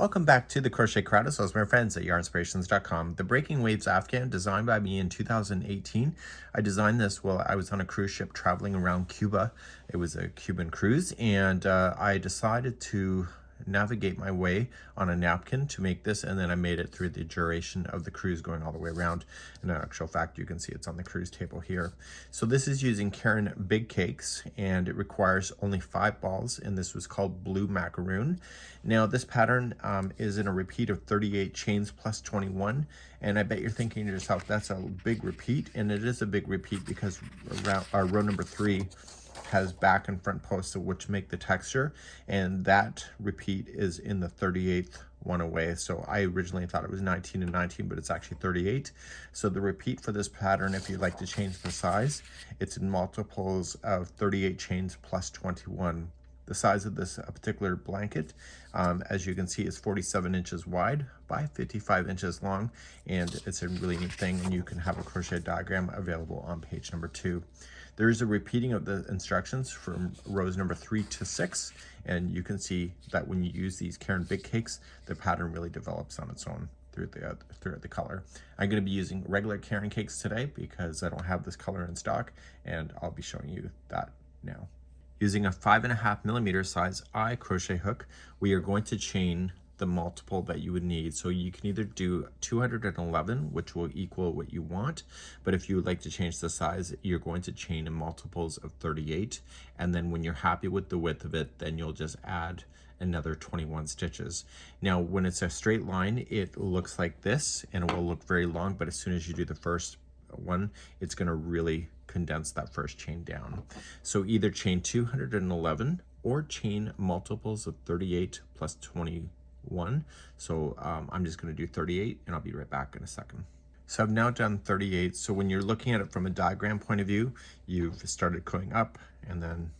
Welcome back to the Crochet Crowd, as well as my friends at yarnspirations.com. The Breaking Waves Afghan, designed by me in 2018. I designed this while I was on a cruise ship traveling around Cuba. It was a Cuban cruise, and I decided to navigate my way on a napkin to make this, and then I made it through the duration of the cruise going all the way around. In actual fact, you can see it's on the cruise table here. So this is using Caron Big Cakes, and it requires only 5 balls, and this was called Blue Macaroon. Now this pattern is in a repeat of 38 chains plus 21, and I bet you're thinking to yourself, that's a big repeat, and it is a big repeat because our row number 3 has back and front posts, which make the texture, and that repeat is in the 38th one away. So I originally thought it was 19 and 19, but it's actually 38. So the repeat for this pattern, if you'd like to change the size, it's in multiples of 38 chains plus 21. The size of this particular blanket, as you can see, is 47 inches wide by 55 inches long, and it's a really neat thing, and you can have a crochet diagram available on page number 2. There is a repeating of the instructions from rows number 3 to 6, and you can see that when you use these Caron Big Cakes, the pattern really develops on its own throughout the color. I'm going to be using regular Caron Cakes today because I don't have this color in stock, and I'll be showing you that now. Using a 5.5mm size eye crochet hook, we are going to chain the multiple that you would need. So you can either do 211, which will equal what you want, but if you would like to change the size, you're going to chain in multiples of 38, and then when you're happy with the width of it, then you'll just add another 21 stitches. Now when it's a straight line, it looks like this, and it will look very long, but as soon as you do the first one, it's going to really condense that first chain down. So either chain 211 or chain multiples of 38 plus 21. So I'm just going to do 38, and I'll be right back in a second. So I've now done 38. So when you're looking at it from a diagram point of view, you've started going up, and then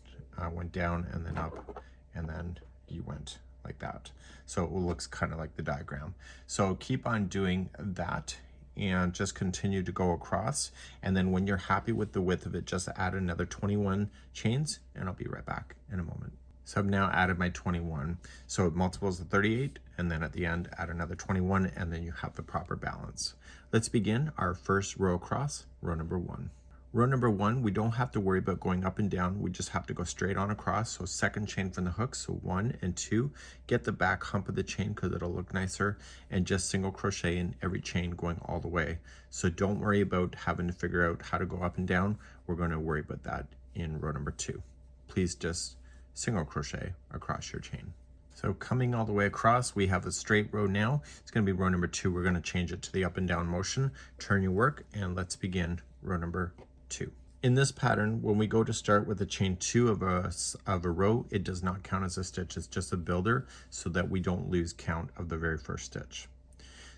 went down, and then up, and then you went like that. So it looks kind of like the diagram. So keep on doing that and just continue to go across, and then when you're happy with the width of it, just add another 21 chains, and I'll be right back in a moment. So I've now added my 21. So multiples of 38, and then at the end add another 21, and then you have the proper balance. Let's begin our first row across, row number 1. Row number 1, we don't have to worry about going up and down, we just have to go straight on across. So second chain from the hook, so 1 and 2, get the back hump of the chain because it'll look nicer, and just single crochet in every chain going all the way. So don't worry about having to figure out how to go up and down. We're going to worry about that in row number 2. Please just single crochet across your chain. So coming all the way across, we have a straight row now. It's going to be row number 2. We're going to change it to the up and down motion. Turn your work, and let's begin row number 2. In this pattern, when we go to start with a chain 2 of a row, it does not count as a stitch. It's just a builder so that we don't lose count of the very first stitch.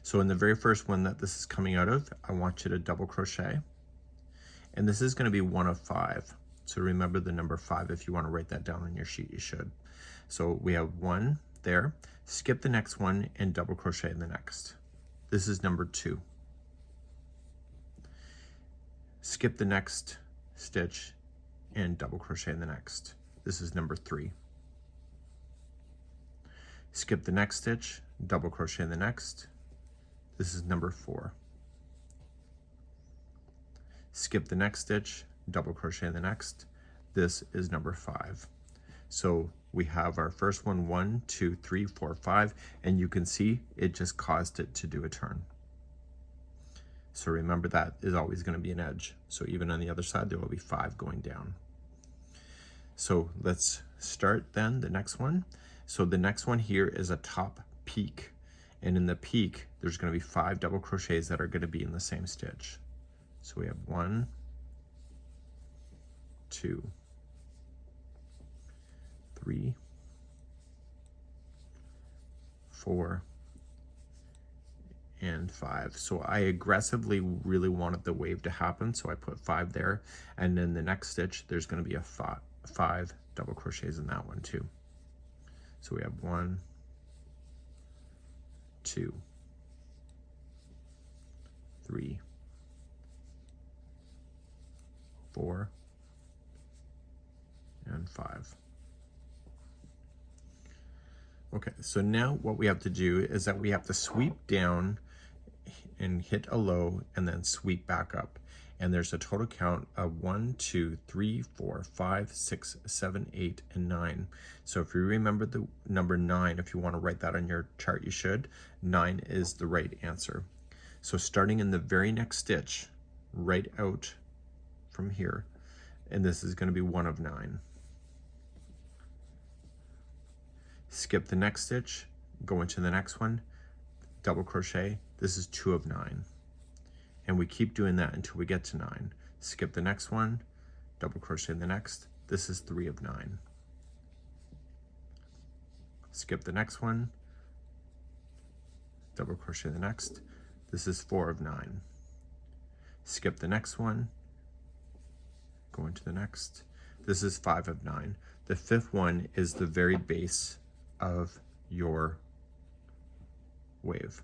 So in the very first one that this is coming out of, I want you to double crochet, and this is going to be 1 of 5. So remember the number 5. If you want to write that down on your sheet, you should. So we have 1 there, skip the next one, and double crochet in the next. This is number 2. Skip the next stitch and double crochet in the next. This is number 3. Skip the next stitch, double crochet in the next. This is number 4. Skip the next stitch, double crochet in the next. This is number 5. So we have our first one, 1, 2, 3, 4, 5, and you can see it just caused it to do a turn. So remember that is always going to be an edge. So even on the other side, there will be 5 going down. So let's start then the next one. So the next one here is a top peak. And in the peak, there's going to be 5 double crochets that are going to be in the same stitch. So we have 1, 2, 3, 4, and 5. So I aggressively really wanted the wave to happen, so I put 5 there, and then the next stitch there's going to be a 5 double crochets in that one too. So we have 1, 2, 3, 4, and 5. Okay, so now what we have to do is that we have to sweep down and hit a low and then sweep back up. And there's a total count of 1, 2, 3, 4, 5, 6, 7, 8, and 9. So if you remember the number 9, if you want to write that on your chart, you should. 9 is the right answer. So starting in the very next stitch, right out from here, and this is going to be 1 of 9. Skip the next stitch, go into the next one, double crochet. This is 2 of 9. And we keep doing that until we get to 9. Skip the next one, double crochet the next. This is 3 of 9. Skip the next one, double crochet the next. This is 4 of 9. Skip the next one, go into the next. This is 5 of 9. The fifth one is the very base of your wave.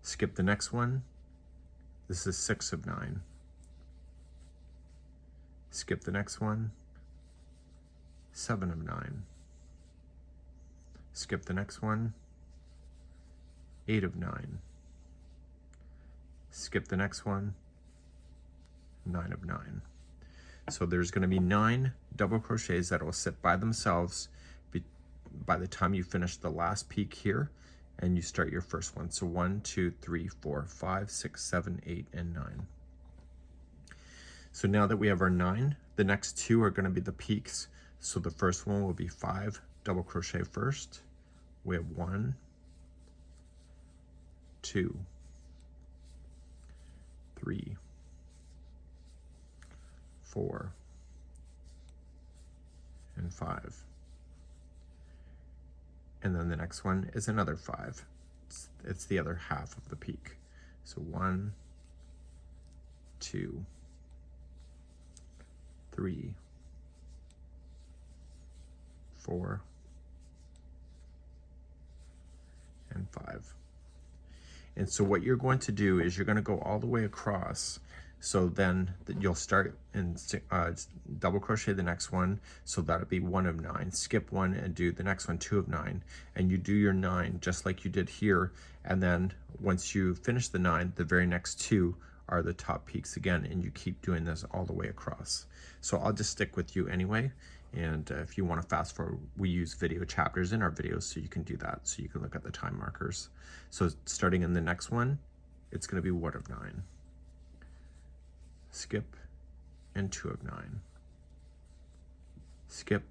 Skip the next one. This is 6 of 9. Skip the next one. 7 of 9. Skip the next one. 8 of 9. Skip the next one. 9 of 9. So there's going to be 9 double crochets that will sit by themselves by the time you finish the last peak here and you start your first one. So 1, 2, 3, 4, 5, 6, 7, 8, and 9. So now that we have our 9, the next 2 are going to be the peaks. So the first one will be 5 double crochet first. We have 1, 2, 3, 4, and 5. And then the next one is another 5. It's the other half of the peak. So 1, 2, 3, 4, and 5. And so what you're going to do is you're going to go all the way across. So then you'll start and double crochet the next one. So that'll be 1 of 9. Skip 1 and do the next one, 2 of 9. And you do your 9 just like you did here. And then once you finish the 9, the very next 2 are the top peaks again. And you keep doing this all the way across. So I'll just stick with you anyway. And if you want to fast forward, we use video chapters in our videos so you can do that. So you can look at the time markers. So starting in the next one, it's going to be 1 of 9. Skip and 2 of 9. Skip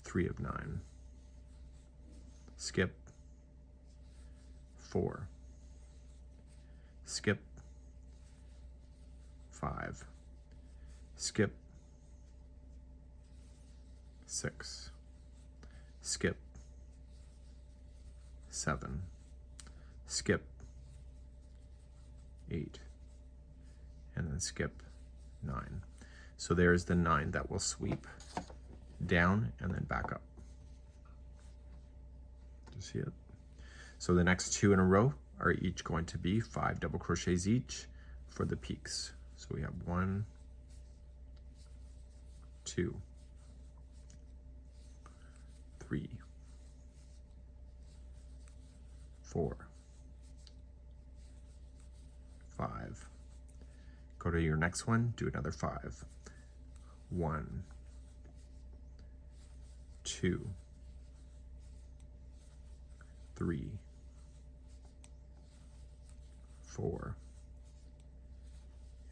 3 of 9. Skip 4. Skip 5. Skip 6. Skip 7. Skip 8. And then skip 9. So there's the 9 that will sweep down and then back up. Do you see it? So the next 2 in a row are each going to be 5 double crochets each for the peaks. So we have 1, 2, 3, 4, 5. Go to your next one, do another 5. 1, 2, 3, 4,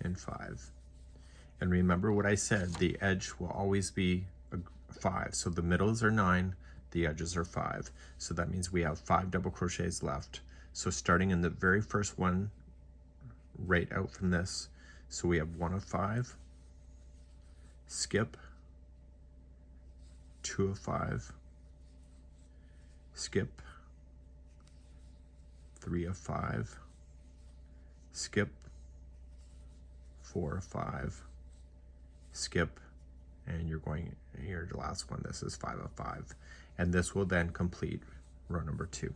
and 5. And remember what I said, the edge will always be a 5. So the middles are 9, the edges are 5. So that means we have 5 double crochets left. So starting in the very first one, right out from this, so we have 1 of 5, skip, 2 of 5, skip, 3 of 5, skip, 4 of 5, skip, and you're going here, the last one, this is 5 of 5. And this will then complete row number 2.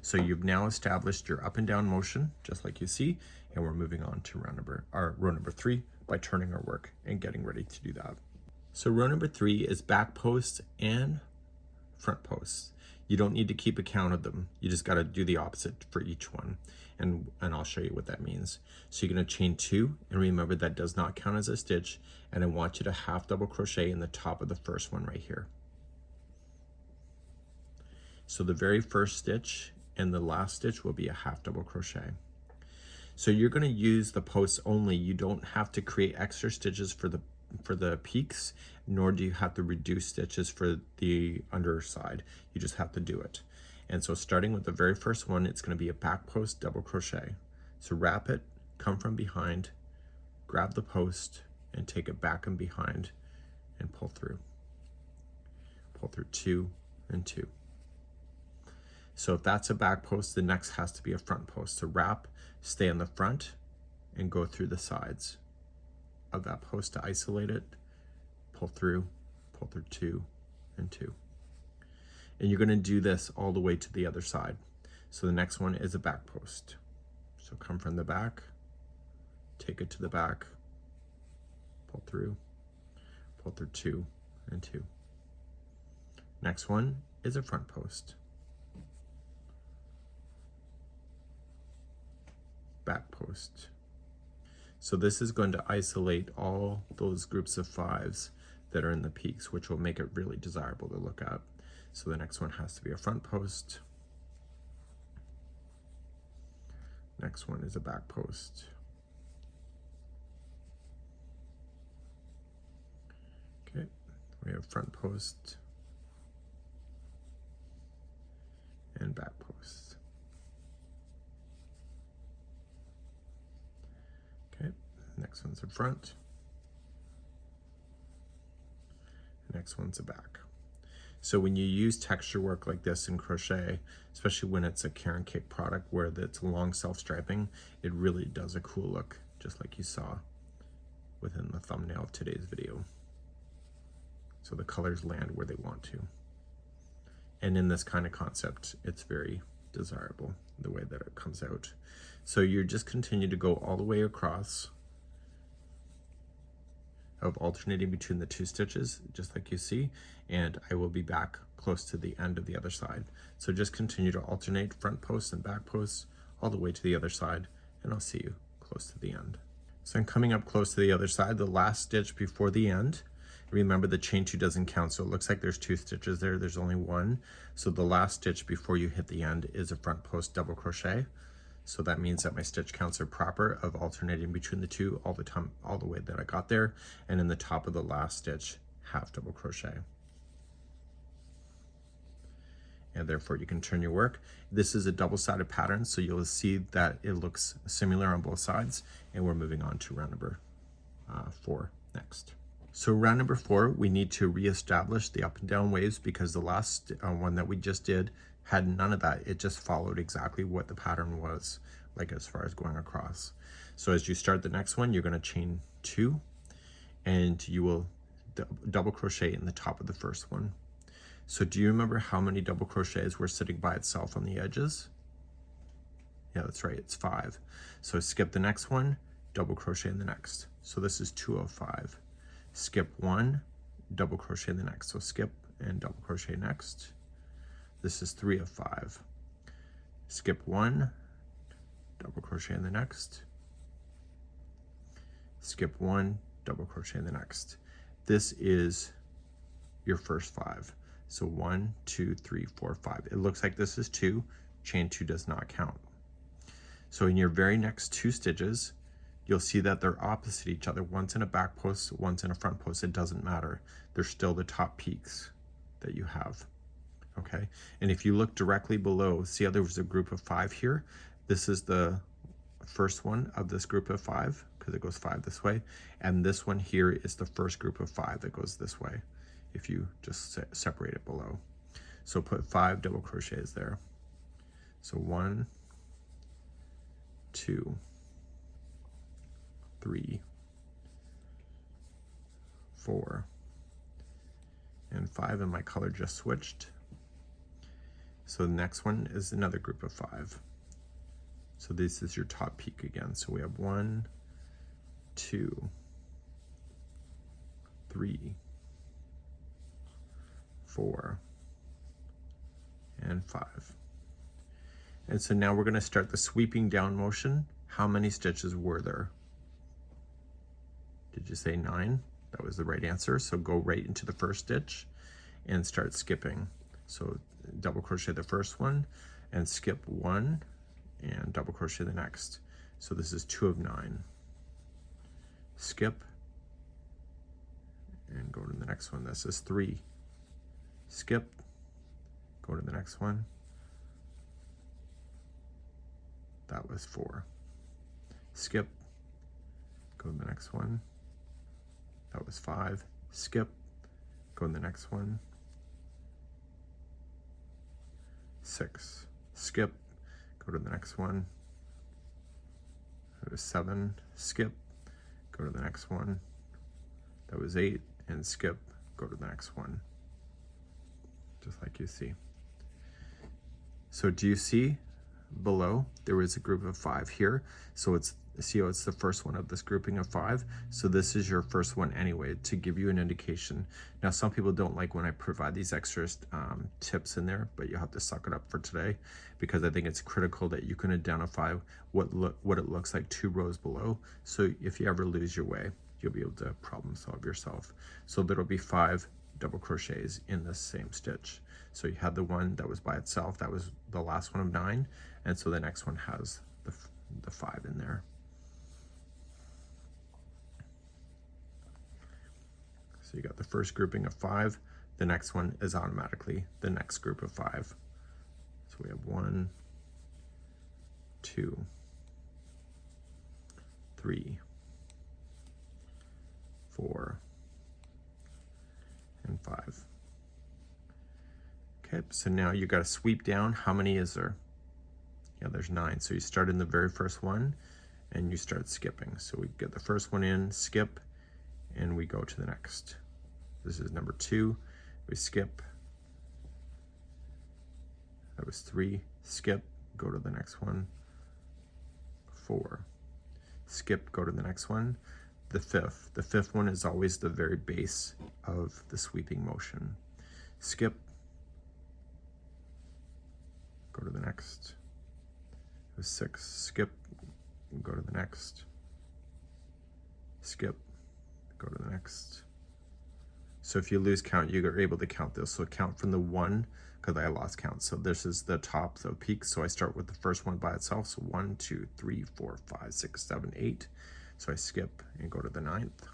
So you've now established your up and down motion, just like you see, and we're moving on to row number 3 by turning our work and getting ready to do that. So row number 3 is back post and front posts. You don't need to keep a count of them. You just got to do the opposite for each one. And I'll show you what that means. So you're going to chain 2, and remember that does not count as a stitch, and I want you to half double crochet in the top of the first one right here. So the very first stitch and the last stitch will be a half double crochet. So you're going to use the posts only. You don't have to create extra stitches for the peaks, nor do you have to reduce stitches for the underside. You just have to do it. And so starting with the very first one, it's going to be a back post double crochet. So wrap it, come from behind, grab the post, and take it back and behind and pull through. Pull through 2 and 2. So if that's a back post, the next has to be a front post. So wrap, stay on the front, and go through the sides of that post to isolate it, pull through 2 and 2. And you're going to do this all the way to the other side. So the next one is a back post. So come from the back, take it to the back, pull through 2 and 2. Next one is a front post. Back post. So this is going to isolate all those groups of 5s that are in the peaks, which will make it really desirable to look at. So the next one has to be a front post. Next one is a back post. Okay, we have front post and back post. Okay, next one's a front. Next one's a back. So when you use texture work like this in crochet, especially when it's a Caron Cake product where it's long self-striping, it really does a cool look, just like you saw within the thumbnail of today's video. So the colors land where they want to. And in this kind of concept, it's very desirable, the way that it comes out. So you just continue to go all the way across, of alternating between the 2 stitches, just like you see, and I will be back close to the end of the other side. So just continue to alternate front posts and back posts all the way to the other side, and I'll see you close to the end. So I'm coming up close to the other side, the last stitch before the end. Remember the chain 2 doesn't count, so it looks like there's 2 stitches there, there's only 1. So the last stitch before you hit the end is a front post double crochet. So that means that my stitch counts are proper of alternating between the 2 all the time, all the way that I got there. And in the top of the last stitch, half double crochet. And therefore you can turn your work. This is a double-sided pattern, so you'll see that it looks similar on both sides. And we're moving on to round number 4 next. So round number 4, we need to reestablish the up and down waves because the last one that we just did had none of that. It just followed exactly what the pattern was, like as far as going across. So as you start the next one, you're going to chain 2 and you will double crochet in the top of the first one. So do you remember how many double crochets were sitting by itself on the edges? Yeah, that's right, it's 5. So skip the next one, double crochet in the next. So this is 2 of 5. Skip 1, double crochet in the next. So skip and double crochet next. This is 3 of 5. Skip 1, double crochet in the next. Skip 1, double crochet in the next. This is your first 5. So 1, 2, 3, 4, 5. It looks like this is 2. Chain 2 does not count. So in your very next 2 stitches, you'll see that they're opposite each other. One's in a back post, one's in a front post. It doesn't matter. They're still the top peaks that you have. Okay, and if you look directly below, see how there was a group of 5 here? This is the first one of this group of 5 because it goes 5 this way, and this one here is the first group of 5 that goes this way if you just separate it below. So put 5 double crochets there. So 1, 2, 3, 4, and 5, and my color just switched. So the next one is another group of 5. So this is your top peak again. So we have 1, 2, 3, 4, and 5. And so now we're going to start the sweeping down motion. How many stitches were there? Did you say 9? That was the right answer. So go right into the first stitch and start skipping. So double crochet the first one and skip 1 and double crochet the next. So this is 2 of 9. Skip and go to the next one. This is 3. Skip, go to the next one. That was 4. Skip, go to the next one. That was 5. Skip, go to the next one. 6. Skip, go to the next one. That was 7. Skip, go to the next one. That was 8. And skip, go to the next one. Just like you see. So do you see below there is a group of 5 here? So it's, see how it's the first one of this grouping of 5? So this is your first one anyway, to give you an indication. Now some people don't like when I provide these extra tips in there, but you have to suck it up for today, because I think it's critical that you can identify what it looks like 2 rows below. So if you ever lose your way, you'll be able to problem solve yourself. So there'll be 5 double crochets in this same stitch. So you had the one that was by itself, that was the last one of 9, and so the next one has the 5 in there. So you got the first grouping of 5, the next one is automatically the next group of 5. So we have 1, 2, 3, 4, and 5. Okay, so now you got to sweep down. How many is there? Yeah, there's 9. So you start in the very first one and you start skipping. So we get the first one in, skip, and we go to the next. This is number 2. We skip. That was 3. Skip, go to the next one. 4. Skip, go to the next one. The fifth one is always the very base of the sweeping motion. Skip, go to the next. It was 6. Skip, go to the next. Skip, go to the next. So if you lose count, you're able to count this. So count from the 1, because I lost count. So this is the top, the peak. So I start with the first one by itself. So 1, 2, 3, 4, 5, 6, 7, 8. So I skip and go to the 9th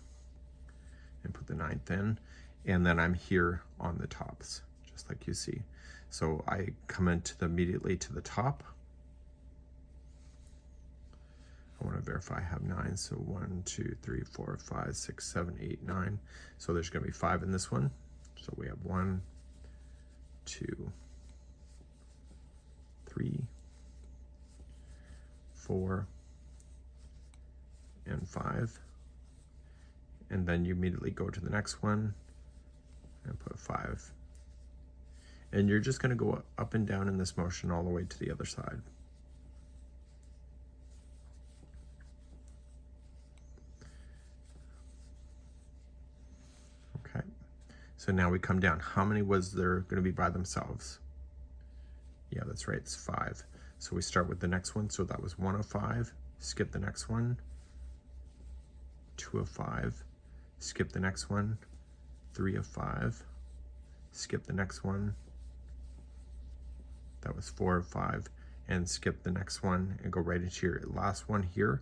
and put the 9th in. And then I'm here on the tops, just like you see. So I come immediately to the top. I want to verify I have 9. So 1, 2, 3, 4, 5, 6, 7, 8, 9. So there's going to be 5 in this one. So we have 1, 2, 3, 4, and 5. And then you immediately go to the next one and put 5. And you're just going to go up and down in this motion all the way to the other side. Okay, so now we come down. How many was there going to be by themselves? Yeah, that's right, it's 5. So we start with the next one. So that was 1 of 5. Skip the next one. 2 of 5. Skip the next one. 3 of 5. Skip the next one. That was 4 of 5. And skip the next one and go right into your last one here.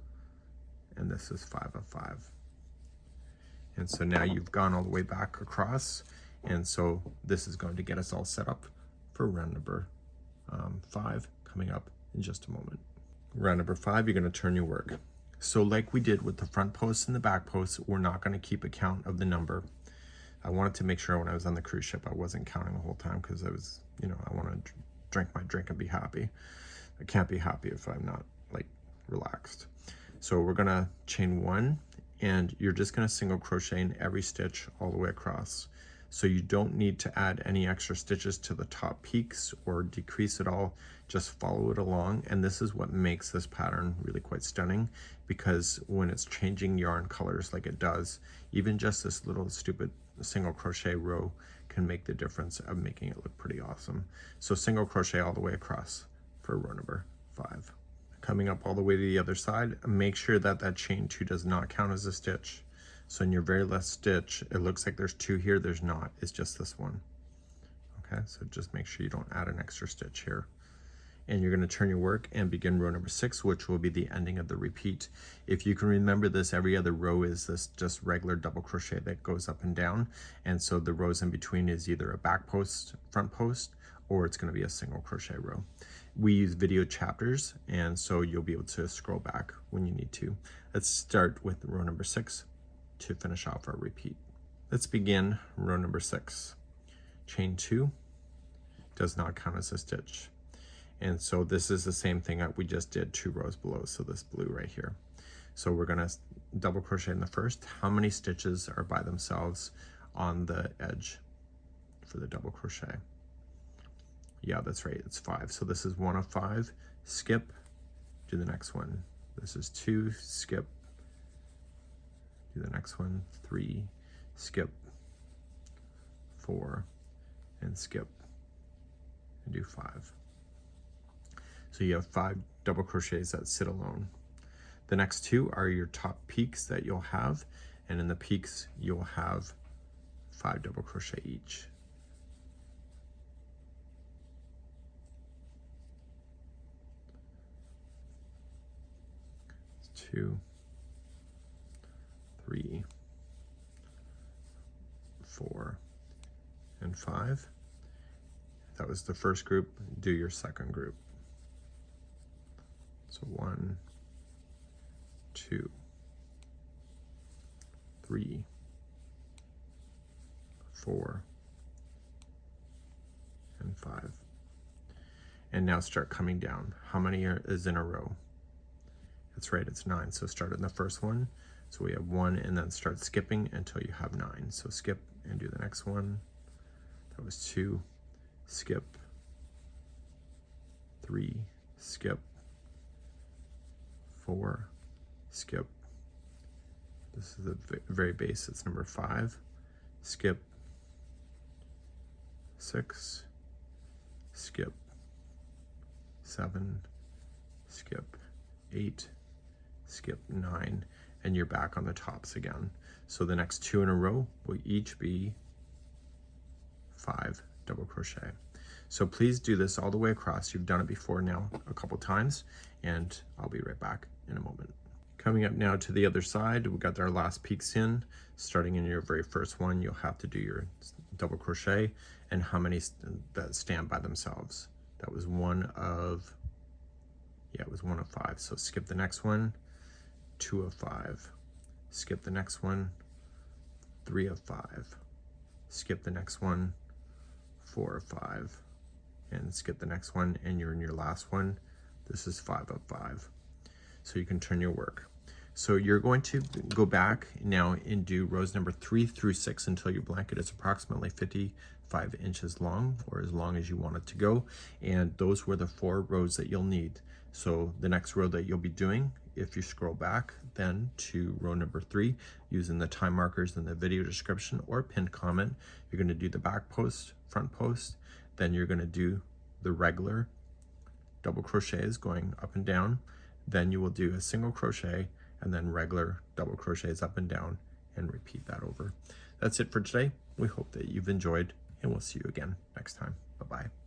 And this is 5 of 5. And so now you've gone all the way back across. And so this is going to get us all set up for round number 5 coming up in just a moment. Round number 5, you're going to turn your work. So like we did with the front posts and the back posts, we're not going to keep a count of the number. I wanted to make sure when I was on the cruise ship, I wasn't counting the whole time, because I was, you know, I want to drink my drink and be happy. I can't be happy if I'm not like relaxed. So we're going to chain 1, and you're just going to single crochet in every stitch all the way across. So you don't need to add any extra stitches to the top peaks or decrease at all. Just follow it along. And this is what makes this pattern really quite stunning, because when it's changing yarn colors like it does, even just this little stupid single crochet row can make the difference of making it look pretty awesome. So single crochet all the way across for row number 5. Coming up all the way to the other side, make sure that that chain 2 does not count as a stitch. So in your very last stitch, it looks like there's 2 here, there's not, it's just this one. Okay, so just make sure you don't add an extra stitch here. And you're going to turn your work and begin row number 6, which will be the ending of the repeat. If you can remember this, every other row is this just regular double crochet that goes up and down, and so the rows in between is either a back post, front post, or it's going to be a single crochet row. We use video chapters, and so you'll be able to scroll back when you need to. Let's start with row number 6 to finish off our repeat. Let's begin row number 6. Chain 2 does not count as a stitch. And so this is the same thing that we just did 2 rows below, so this blue right here. So we're going to double crochet in the first. How many stitches are by themselves on the edge for the double crochet? Yeah, that's right, it's 5. So this is 1 of 5, skip, do the next one. This is 2, skip, do the next one, 3, skip, 4, and skip, and do 5. So you have 5 double crochets that sit alone. The next 2 are your top peaks that you'll have, and in the peaks you'll have 5 double crochet each. 2, 3, 4, and 5. That was the first group. Do your second group. So 1, 2, 3, 4, and 5. And now start coming down. How many is in a row? That's right, it's 9. So start in the first one. So we have 1, and then start skipping until you have 9. So skip and do the next one. That was 2, skip, 3, skip, 4, skip. This is the very base, it's number 5, skip, 6, skip, 7, skip, 8, skip, 9, and you're back on the tops again. So the next 2 in a row will each be 5 double crochet. So please do this all the way across. You've done it before now a couple times, and I'll be right back in a moment. Coming up now to the other side, we got our last peaks in. Starting in your very first one, you'll have to do your double crochet, and how many that stand by themselves. That was 1 of, yeah, it was 1 of 5. So skip the next one, 2 of 5. Skip the next one, 3 of 5. Skip the next one, 4 of 5. And skip the next one, and you're in your last one. This is 5 of 5. So you can turn your work. So you're going to go back now and do rows number 3 through 6 until your blanket is approximately 55 inches long, or as long as you want it to go. And those were the 4 rows that you'll need. So the next row that you'll be doing, if you scroll back then to row number 3, using the time markers in the video description or pinned comment, you're going to do the back post, front post, then you're going to do the regular double crochets going up and down, then you will do a single crochet, and then regular double crochets up and down, and repeat that over. That's it for today. We hope that you've enjoyed, and we'll see you again next time. Bye-bye.